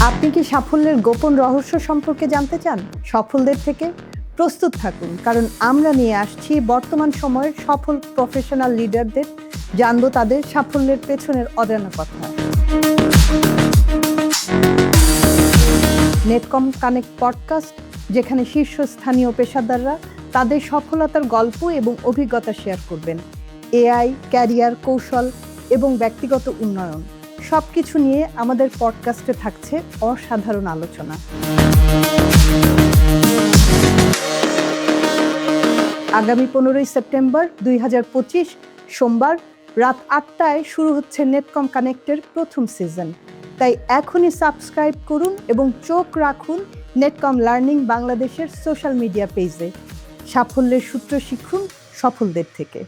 আপনি কি সাফল্যের গোপন রহস্য সম্পর্কে জানতে চান? সফলদের থেকে প্রস্তুত থাকুন, কারণ আমরা নিয়ে আসছি বর্তমান সময়ের সফল প্রফেশনাল লিডারদের, জানবো তাদের সাফল্যের পেছনের অজানা কথা। নেটকম কানেক্ট পডকাস্ট, যেখানে শীর্ষস্থানীয় পেশাদাররা তাদের সফলতার গল্প এবং অভিজ্ঞতা শেয়ার করবেন। এআই, ক্যারিয়ার, কৌশল এবং ব্যক্তিগত উন্নয়ন সবকিছু নিয়ে আমাদের পডকাস্টে থাকছে অসাধারণ আলোচনা। আগামী 15 সেপ্টেম্বর 2025 সোমবার রাত 8টায় শুরু হচ্ছে নেটকম কানেক্টের প্রথম সিজন। তাই এখনই সাবস্ক্রাইব করুন এবং চোখ রাখুন নেটকম লার্নিং বাংলাদেশের সোশ্যাল মিডিয়া পেজে। সাফল্যের সূত্র শিখুন সফলদের থেকে।